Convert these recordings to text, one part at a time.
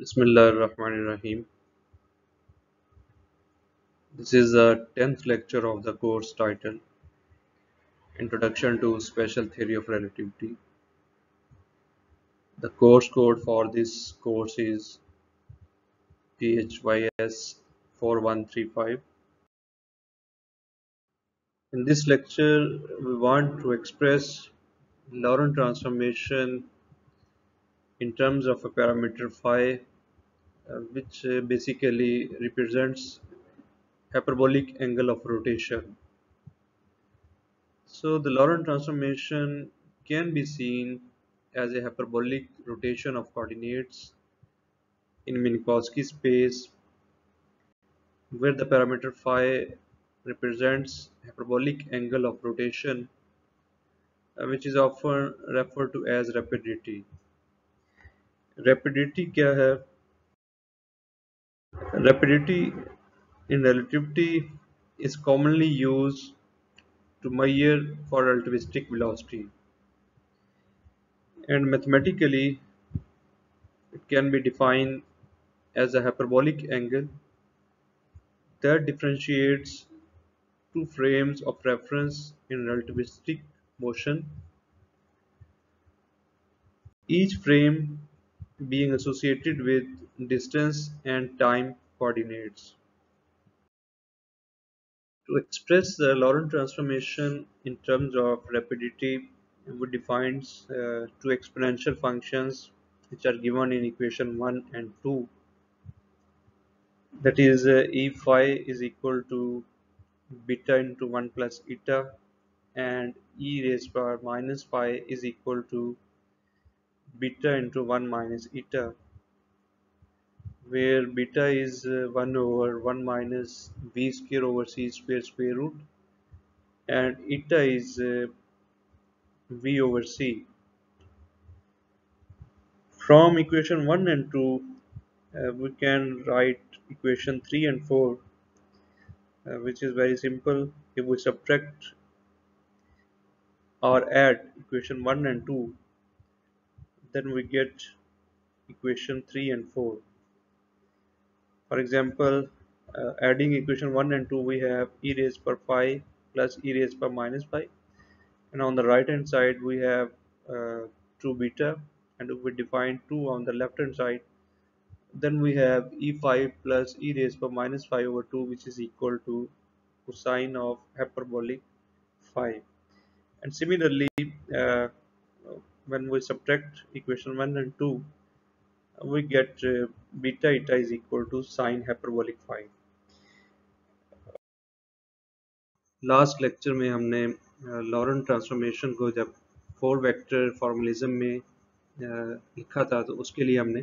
Bismillahirrahmanirrahim. This is the 10th lecture of the course titled Introduction to Special Theory of Relativity. The course code for this course is PHYS 4135. In this lecture, we want to express Laurent transformation in terms of a parameter phi, which basically represents hyperbolic angle of rotation. So the Laurent transformation can be seen as a hyperbolic rotation of coordinates in Minkowski space where the parameter phi represents hyperbolic angle of rotation, which is often referred to as rapidity. Rapidity क्या है? Rapidity in relativity is commonly used to measure for relativistic velocity, and mathematically it can be defined as a hyperbolic angle that differentiates two frames of reference in relativistic motion, each frame being associated with distance and time coordinates. To express the Laurent transformation in terms of rapidity, we define two exponential functions which are given in equation 1 and 2. That is, e phi is equal to beta into 1 plus eta, and e raised power minus phi is equal to beta into 1 minus eta, where beta is 1 over 1 minus v square over c square root, and eta is v over c. From equation 1 and 2, we can write equation 3 and 4, which is very simple. If we subtract or add equation 1 and 2, then we get equation 3 and 4. For example, adding equation 1 and 2, we have e raised per phi plus e raised per minus phi, and on the right hand side we have 2 beta, and if we define 2 on the left hand side, then we have e5 plus e raised per minus phi over 2, which is equal to cosine of hyperbolic phi. And similarly, uh, when we subtract equation 1 and 2, we get beta eta is equal to sine hyperbolic phi. Last lecture में हमने Laurent transformation को जब four vector formalism में लिखा था, तो उसके लिए हमने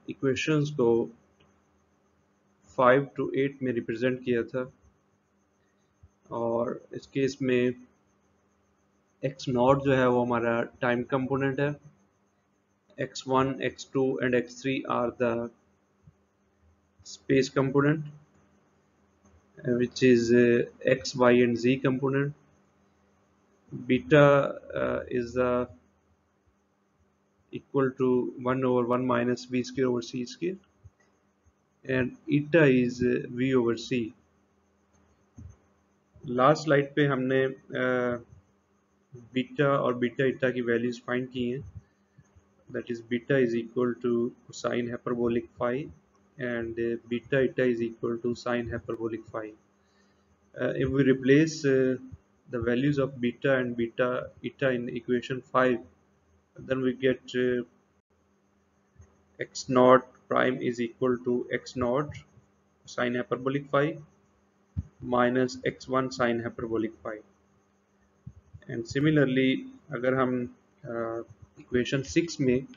इक्वेशंस को 5 to 8 में रिप्रेजेंट किया था, और इस केस में x नॉट जो है वो हमारा टाइम कंपोनेंट है, x1, x2 and x3 are the space component, which is x, y and z component. Beta is equal to 1 over 1 minus v square over c square, and eta is v over c. Last slide पे हमने beta और beta eta की values find की हैं. That is, beta is equal to sine hyperbolic phi, and beta eta is equal to sine hyperbolic phi. If we replace the values of beta and beta eta in equation 5, then we get x naught prime is equal to x naught sine hyperbolic phi minus x1 sine hyperbolic phi. And similarly, अगर हम equation 6 में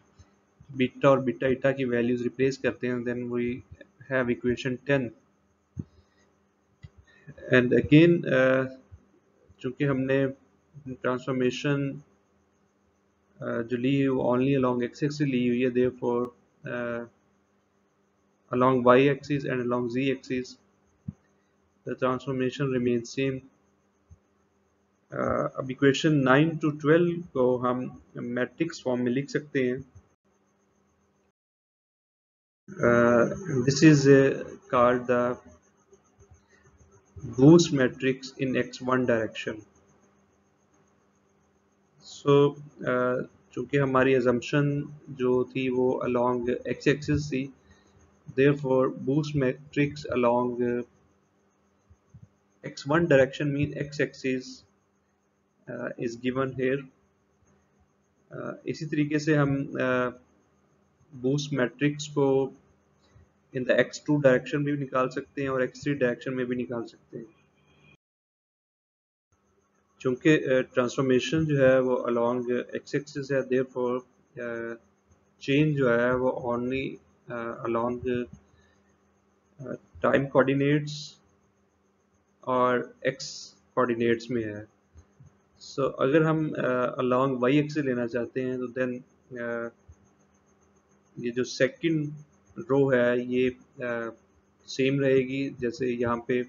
beta और beta eta की values replace करते हैं, then we have equation 10. And again, चूँकि हमने transformation जो ली है वो ओनली अलॉन्ग एक्स एक्सिस ली हुई है, therefore along y axis and along z axis the transformation remains same. अब इक्वेशन 9 to 12 को हम मैट्रिक्स फॉर्म में लिख सकते हैं. Uh, this is called the boost matrix in x1 direction. सो चूंकि हमारी assumption जो थी वो along x axis थी, therefore boost matrix along x1 direction mean x axis is given here. इसी तरीके से हम बूस्ट मैट्रिक्स को इन द x2 डायरेक्शन में भी निकाल सकते हैं और x3 डायरेक्शन में भी निकाल सकते हैं. चूंकि ट्रांसफॉर्मेशन जो है वो अलोंग एक्स एक्सिस है, देयरफॉर चेंज जो है वो ओनली अलोंग टाइम कोऑर्डिनेट्स और एक्स कोऑर्डिनेट्स में है. सो अगर हम अलोंग वाई एक्सिस लेना चाहते हैं तो देन ये जो सेकंड रो है ये सेम रहेगी. जैसे यहाँ पे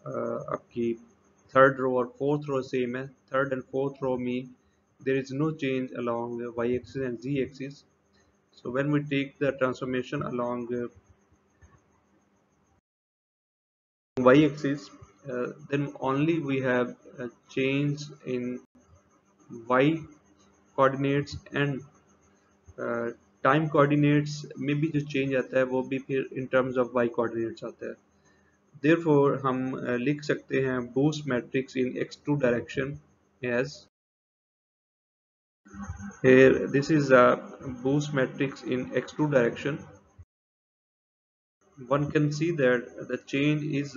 आपकी थर्ड रो और फोर्थ रो सेम है. Third and fourth row mean there is no change along y-axis and z-axis. So when we take the transformation along y-axis, then only we have a change in y coordinates and time coordinates में भी जो change आता है वो भी फिर in terms of y coordinates आता है. देयरफॉर हम लिख सकते हैं boost matrix in x2 direction as here. This is a boost matrix in x2 direction. One can see that the change is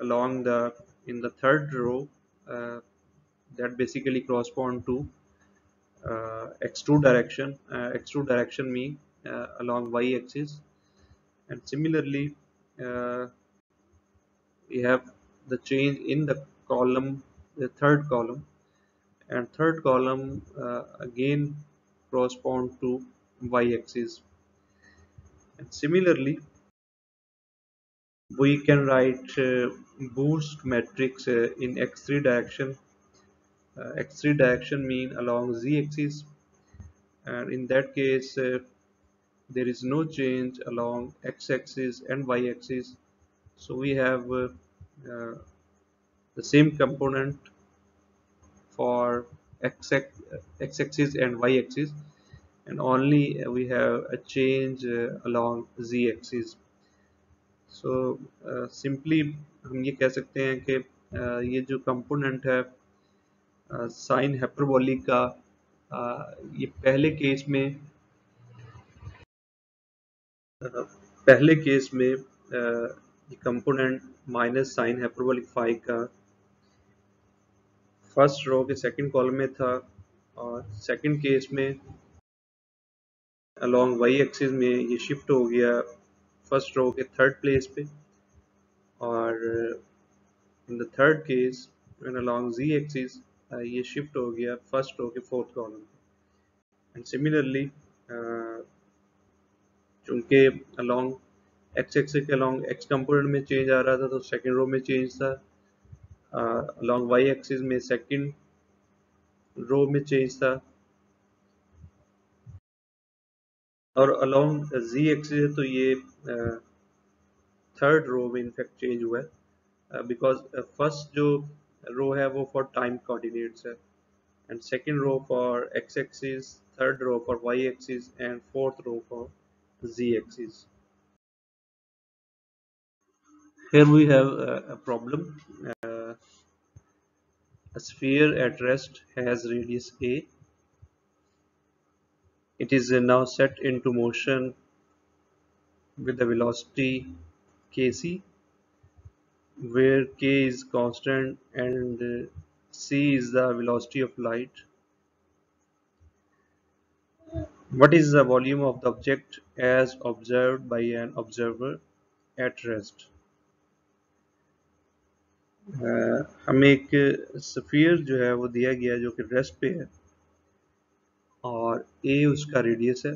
along the in the third row, uh, that basically correspond to x2 direction. X2 direction mean along y-axis, and similarly uh, we have the change in the column, the third column, and third column again correspond to y-axis. And similarly, we can write boost matrix in x3 direction. X3 direction mean along z-axis, and in that case there is no change along x-axis and y-axis. So we have uh, the same component for x-axis and y-axis, and only we have a change along z-axis. So simply हम ये कह सकते हैं कि ये जो component है sine hyperbolic का, ये पहले केस में ये component minus sine hyperbolic five का फर्स्ट रो के सेकंड कॉलम में था, और सेकंड केस में अलोंग वाई एक्सिस में ये शिफ्ट हो गया फर्स्ट रो के थर्ड प्लेस पे, और in the third case when along z axis ये शिफ्ट हो गया फर्स्ट रो के फोर्थ कॉलम पे. एंड सिमिलरली चूंकि along x एक्सिस के along x कंपोनेंट में चेंज आ रहा था तो सेकंड रो में चेंज था, along y एक्सिस में सेकंड रो में चेंज था, और along z एक्सिस है तो ये थर्ड रो में इनफैक्ट चेंज हुआ है, बिकॉज फर्स्ट जो रो है वो फॉर टाइम कोऑर्डिनेट्स है, and second row for x-axis, third row for y-axis, and fourth row for z-axis. Here we have a problem. Uh, a sphere at rest has radius a. It is now set into motion with the velocity kc, where k is constant and c is the velocity of light. What is the volume of the object as observed by an observer at rest? हमें एक sphere जो है वो दिया गया जो कि rest पे है और ए उसका रेडियस है.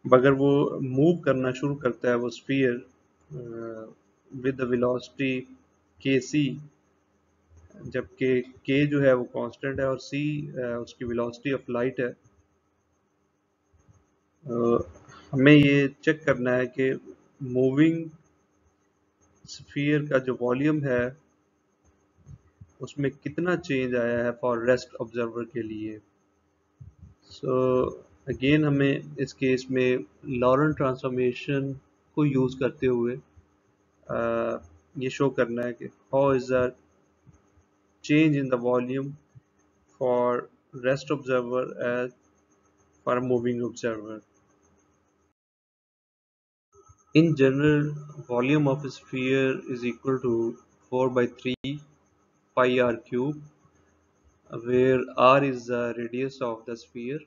अगर वो मूव करना शुरू करता है वो स्फीयर विद द वेलोसिटी के सी, जबकि के जो है वो कांस्टेंट है और सी उसकी वेलोसिटी ऑफ लाइट है, हमें ये चेक करना है कि मूविंग स्फीयर का जो वॉल्यूम है उसमें कितना चेंज आया है फॉर रेस्ट ऑब्जर्वर के लिए। सो अगेन हमें इस केस में लॉरेंट ट्रांसफॉर्मेशन को यूज़ करते हुए ये शो करना है कि how is the change in the volume for rest observer as for a moving observer. In general, volume of a sphere is equal to 4 by 3 pi r cube, where r is the radius of the sphere.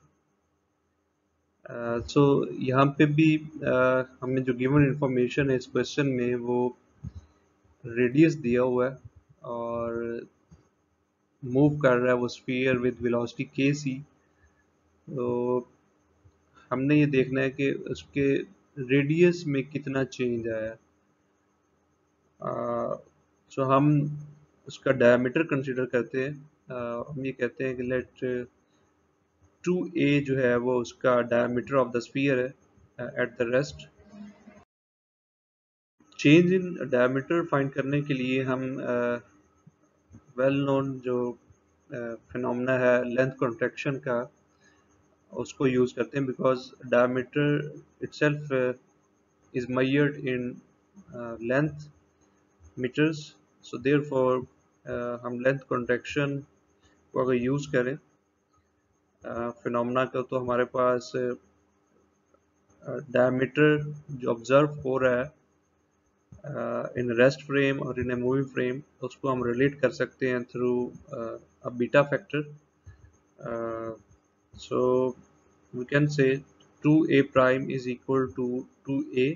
So यहाँ पे भी हमें जो given information है इस question में वो radius दिया हुआ है और मूव कर रहा है वो स्फीयर विद वेलोसिटी के सी। तो हमने ये देखना है कि उसके रेडियस में कितना चेंज आया। सो हम उसका डायमीटर कंसीडर करते हैं। हम ये कहते हैं कि लेट 2a जो है वो उसका डायमीटर ऑफ द स्फीयर है at the rest. Change in diameter find करने के लिए हम वेल नोन जो फिनोमेना है लेंथ कॉन्ट्रैक्शन का उसको यूज़ करते हैं, because diameter itself is measured in length meters. So therefore हम लेंथ कॉन्ट्रैक्शन को अगर यूज़ करें फिनोमेना का तो हमारे पास डायमीटर जो ऑब्जर्व हो रहा है इन रेस्ट फ्रेम और इन ए मूविंग फ्रेम उसको हम रिलेट कर सकते हैं through a beta factor. So we can say 2a prime is equal to 2a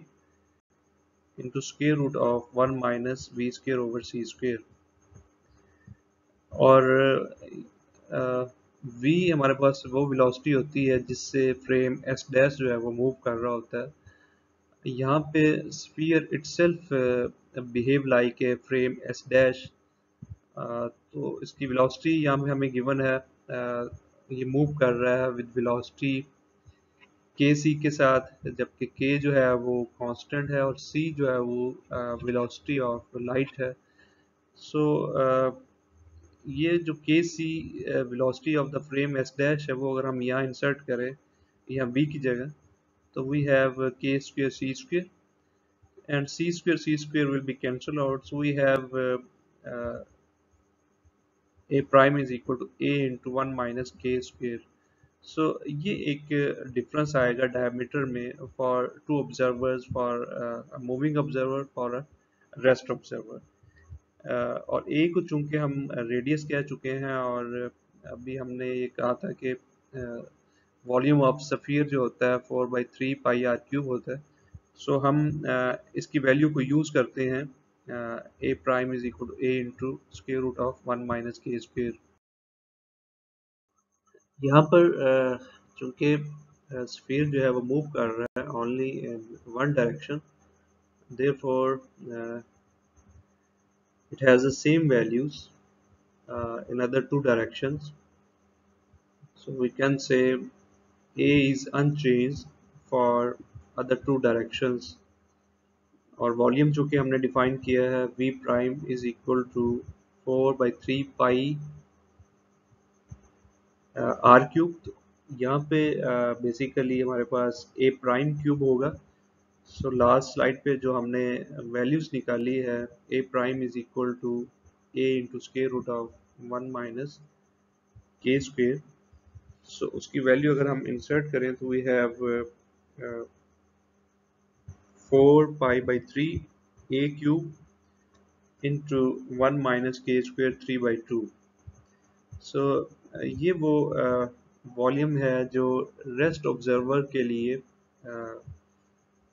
into square root of 1 minus v square over c square। और v हमारे पास वो velocity होती है जिससे फ्रेम एस डैश जो है वो मूव कर रहा होता है। यहाँ पे sphere itself behave like a frame S dash. तो इसकी वेलोसिटी यहाँ पे हमें गिवन है। ये मूव कर रहा है विद वेलोसिटी के सी के साथ, जबकि के जो है वो कांस्टेंट है और सी जो है वो वेलोसिटी ऑफ लाइट है। सो ये जो k c velocity of the frame S dash है वो अगर हम यहाँ इंसर्ट करें यहाँ बी की जगह तो we have k square c square and c square will be cancel out. So we have a prime is equal to a into one minus k square. So ये एक डिफरेंस आएगा diameter में for two observers, for moving observer, for rest observer. और a को चूंकि हम radius कह चुके हैं और अभी हमने ये कहा था कि वॉल्यूम ऑफ सफ़ियर जो होता है 4/3 पाई आर क्यूब होता है। सो हम इसकी वैल्यू को यूज़ करते हैं a prime is equal to a into square root of 1 minus k square. यहाँ पर चूंकि स्फीयर जो है वो मूव कर रहा है only in one direction, therefore it has the same values in other two directions. So we can say A is unchanged for other two directions। और वॉल्यूम चूंकि हमने डिफाइन किया है V prime is equal to 4/3 pi r cube. तो यहाँ पे basically हमारे पास A prime cube होगा। सो लास्ट स्लाइड पे जो हमने वैल्यूज निकाली है A prime is equal to A into square root of 1 minus k square. So उसकी वैल्यू अगर हम इंसर्ट करें तो we have 4 pi/3 a cube into 1 minus k square 3/2। सो ये वो वॉल्यूम है जो रेस्ट ऑब्जर्वर के लिए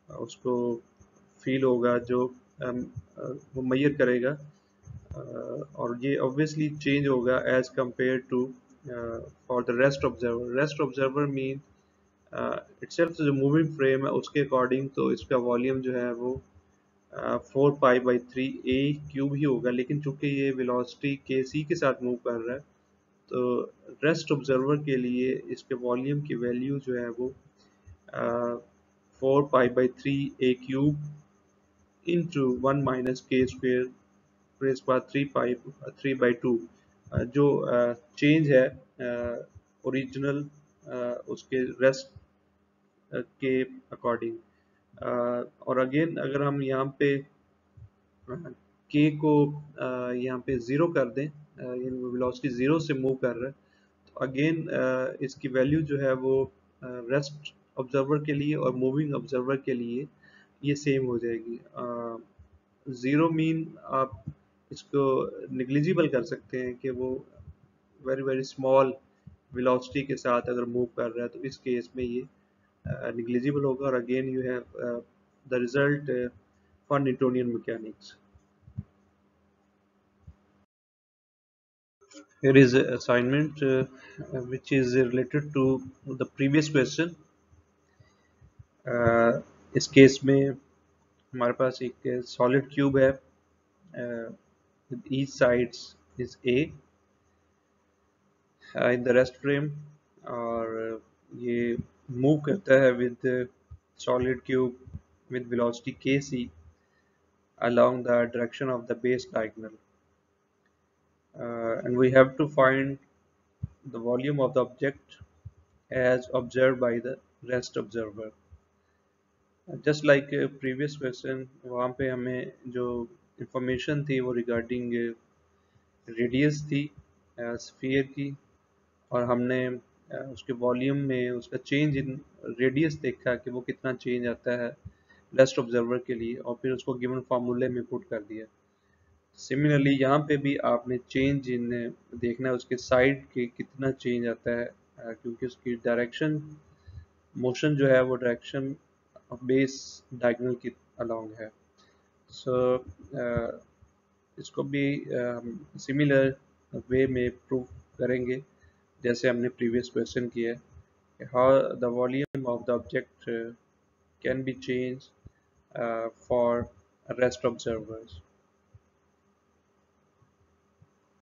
उसको फील होगा, जो वो मेजर करेगा। और ये ऑब्वियसली चेंज होगा as compare to for the rest observer. Rest observer mean itself जो मूविंग फ्रेम है उसके अकॉर्डिंग तो इसका वॉल्यूम जो है वो 4 pi/3 ए क्यूब ही होगा, लेकिन चूंकि ये वेलोसिटी के सी के साथ मूव कर रहा है तो रेस्ट ऑब्जर्वर के लिए इसके वॉल्यूम की वैल्यू जो है वो uh, 4 pi by 3 a cube into 1 minus k square raise power 3 by 2, जो चेंज है ओरिजिनल उसके रेस्ट के अकॉर्डिंग। और अगेन अगर हम यहाँ पे के को यहाँ पे ज़ीरो कर दें, वेलोसिटी ज़ीरो से मूव कर रहा है, तो अगेन इसकी वैल्यू जो है वो रेस्ट ऑब्जर्वर के लिए और मूविंग ऑब्जर्वर के लिए ये सेम हो जाएगी। ज़ीरो मीन आप इसको निग्लिजिबल कर सकते हैं कि वो वेरी वेरी स्मॉल वेलोसिटी के साथ अगर मूव कर रहा है, तो इस केस में ये निग्लिजिबल होगा। और again you have the result for Newtonian mechanics. Here is an assignment which is related to the previous question. इस केस में हमारे पास एक सॉलिड क्यूब है, each sides is a in the rest frame, और ये move करता है with solid cube with velocity kc along the direction of the base diagonal, and we have to find the volume of the object as observed by the rest observer. Just like previous question, वहाँ पे हमें जो information थी वो regarding radius थी sphere की, और हमने उसके वॉल्यूम में उसका चेंज इन रेडियस देखा कि वो कितना चेंज आता है रेस्ट ऑब्जर्वर के लिए, और फिर उसको गिवन फार्मूले में पुट कर दिया। सिमिलरली यहाँ पे भी आपने चेंज इन देखना है उसके साइड के कितना चेंज आता है, क्योंकि उसकी डायरेक्शन मोशन जो है वो डायरेक्शन बेस डायगोनल की अलोंग है। सो इसको भी सिमिलर वे में प्रूव करेंगे जैसे हमने प्रीवियस क्वेश्चन किया है, how the volume of the object can be change for rest observers.